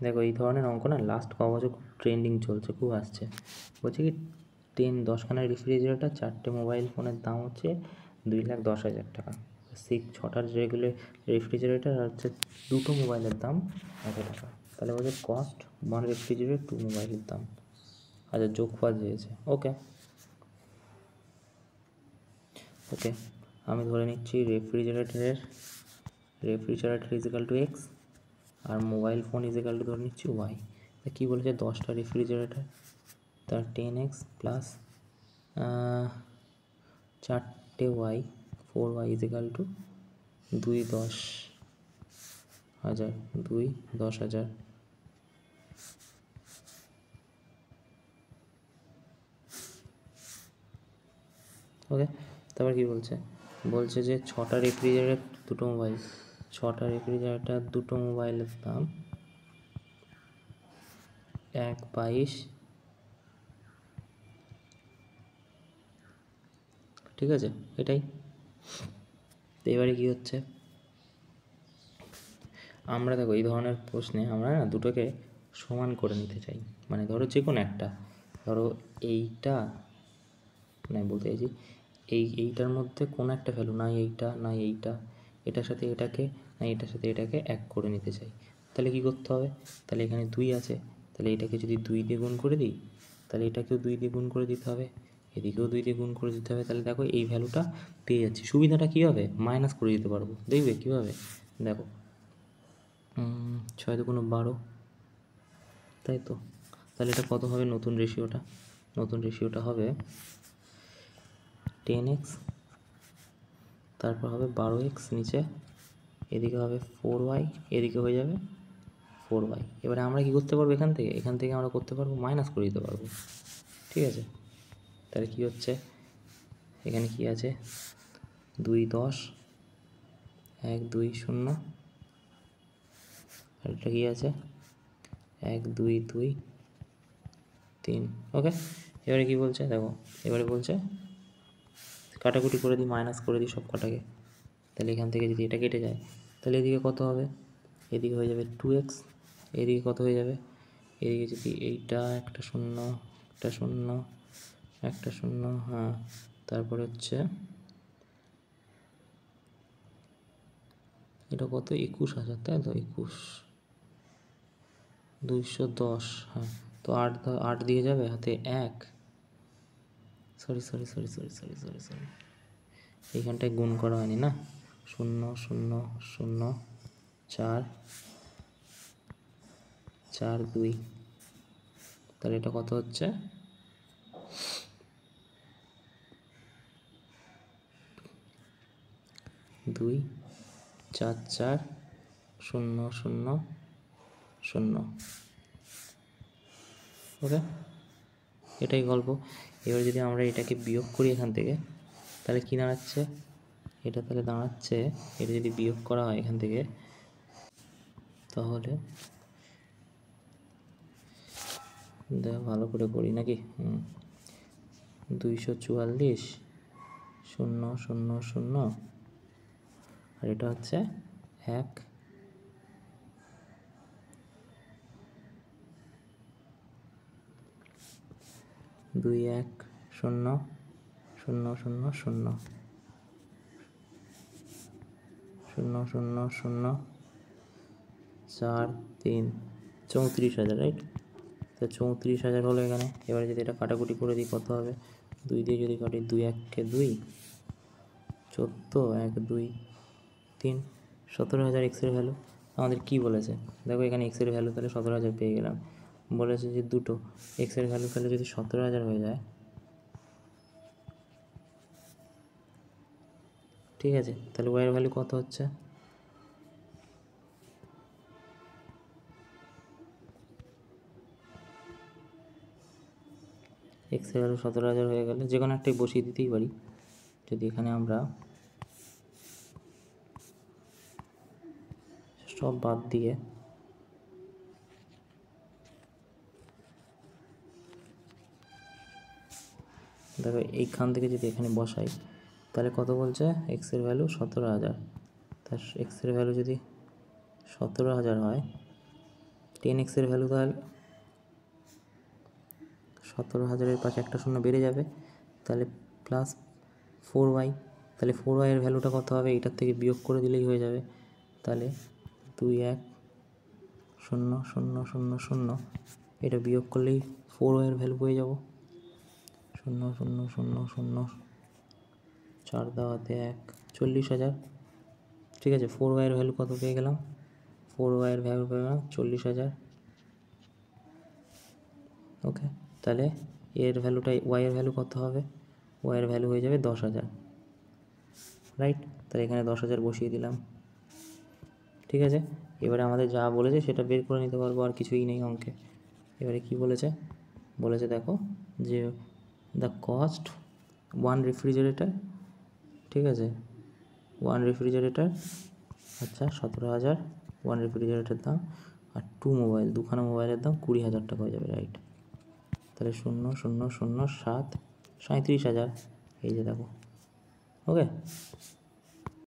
দেখো এই ধরনের অঙ্ক না লাস্ট ক বছর খুব ট্রেন্ডিং চলছে, খুব আসছে। বলছে কি 10খানা রেফ্রিজারেটর, 4টে মোবাইল ফোনের দাম হচ্ছে 2,10,000 টাকা। 6টা রেগুলার রেফ্রিজারেটর আর হচ্ছে 2টো মোবাইলের দাম 1,000 টাকা। তাহলে বলছে কস্ট 1 রেফ্রিজারেটর 2 মোবাইলের দাম। আচ্ছা যোগফল দিয়েছে। ওকে ওকে আমি ধরে নিচ্ছি রেফ্রিজারেটর ইজিক্যাল টু এক্স আর মোবাইল ফোন ইজিক্যাল টু ধরে নিচ্ছি ওয়াই। তা কী বলেছে 10টা রেফ্রিজারেটর তার 10x প্লাস 4টে y 4y is equal to 2,10,000 okay. তারপর কী বলছে যে 6টা রেফ্রিজারেটর 2টো মোবাইল, 6টা রেফ্রিজারেটর 2টো মোবাইলের দাম 1,22, ঠিক আছে এটাই। তো এবারে কী হচ্ছে, আমরা দেখো এই ধরনের প্রশ্নে আমরা না দুটোকে সমান করে নিতে চাই। মানে ধরো যে কোনো একটা, ধরো এইটা মানে বলতে চাইছি এইটার মধ্যে কোনো একটা ভ্যালু নাই, এইটা নাই এইটা, এটার সাথে এটাকে না এটার সাথে এটাকে এক করে নিতে চাই। তাহলে কী করতে হবে, তাহলে এখানে 2 আছে, তাহলে এটাকে যদি 2 দিয়ে গুণ করে দিই তাহলে এটাকেও 2 দিয়ে গুণ করে দিতে হবে, এদিকেও 2 দিয়ে গুণ করে দিতে হবে। তাহলে দেখো এই ভ্যালুটা পেয়ে যাচ্ছি। সুবিধাটা কী হবে, মাইনাস করে দিতে পারবো। দেখবে কীভাবে, দেখো 6 দুগুণ 12, তাই তো। তাহলে এটা কত হবে নতুন রেশিওটা হবে 10x, তারপর হবে 12x নিচে, এদিকে হবে 4y, এদিকে হয়ে যাবে 4y। এবারে আমরা কি করতে পারবো, এখান থেকে আমরা করতে পারবো মাইনাস করে দিতে পারবো, ঠিক আছে। তাহলে কি হচ্ছে, এখানে কি আছে 2 10 1 2 0, আর এটা কি আছে 1 2 2 3। ওকে। এবারে কি বলছে দেখো, এবারে বলছে কাটাকুটি করে দিই, মাইনাস করে দিই সব কটাকে। তাহলে এখান থেকে যদি এটা কেটে যায় তাহলে এদিকে কত হবে, এদিকে হয়ে যাবে 2x, এদিকে কত হয়ে যাবে, এদিকে যদি এইটা একটা শূন্য একটা শূন্য একটা শূন্য, হ্যাঁ তারপরে হচ্ছে এটা কত 21,000, তাই তো 210, হ্যাঁ। তো 8 দিয়ে যাবে হাতে 1, সরি এইখানটায় গুণ করা হয়নি না, 0 0 0 4 4 2, তাহলে এটা কত হচ্ছে 2 4 4 0 0 0। ওকে, এটাই গল্প। এবার যদি আমরা এটাকে বিয়োগ করি এখান থেকে তাহলে কি দাঁড়াচ্ছে, এটা তাহলে দাঁড়াচ্ছে, এটা যদি বিয়োগ করা হয় এখান থেকে তাহলে ভালো করে করি নাকি, 244 0 0 0, আর এটা হচ্ছে 1 2 1 0 0 0 0 0 0 0 4 3, 34,000, রাইট। তো 34,000 হলো এখানে। এবারে যদি এটা কাটাকুটি করে দিই কত হবে, 2 দিয়ে যদি কাটি 2 1 2, 14 1 2 3, 17,000 এক্সের ভ্যালু। আমাদের কি বলেছে দেখো, এখানে এক্সের ভ্যালু তাহলে 17,000 পেয়ে গেলাম। বলেছে যে দুটো এক্সের ভ্যালু তাহলে যদি 17,000 হয়ে যায়, ঠিক আছে, তাহলে ওয়াইয়ের ভ্যালু কত হচ্ছে, এক্সের ভ্যালু 17,000 হয়ে গেলে যে কোনো একটাই বসিয়ে দিতেই পারি। যদি এখানে আমরা সব বাদ দিয়ে দেখো এইখান থেকে যদি এখানে বসাই তাহলে কত বলছে, এক্সের ভ্যালু 17,000। তার এক্সের ভ্যালু যদি 17,000 হয় 10x এর ভ্যালু তাহলে 17,000-এর পাশে একটা শূন্য বেড়ে যাবে, তাহলে প্লাস 4y। তাহলে 4y এর ভ্যালুটা কত হবে, এটার থেকে বিয়োগ করে দিলেই হয়ে যাবে। তাহলে 2 1 0 0 0 0, এটা বিয়োগ করলেই 4y এর ভ্যালু পেয়ে যাব। 0 0 0 0, 4 দেওয়াতে 1, 40,000। ঠিক আছে, 4y এর ভ্যালু কত পেয়ে গেলাম, 4y এর ভ্যালু পেয়ে গেলাম 40,000। ওকে, তাহলে এর ভ্যালুটা, y এর ভ্যালু কত হবে, y এর ভ্যালু হয়ে যাবে 10,000, রাইট। তাহলে এখানে 10,000 বসিয়ে দিলাম। ঠিক আছে, এবারে আমাদের যা বলেছে সেটা বের করে নিতে পারবো, আর কিছুই নেই অঙ্কে। এবারে কি বলেছে, বলেছে দেখো যে দ্য কস্ট ওয়ান রেফ্রিজারেটর, ঠিক আছে, ওয়ান রেফ্রিজারেটর, আচ্ছা 17,000 ওয়ান রেফ্রিজারেটরের দাম, আর 2 মোবাইল, দুখানা মোবাইলের দাম 20,000 টাকা হয়ে যাবে, রাইট। তাহলে 0 0 0 7, 37,000, এই যে দেখো। ওকে।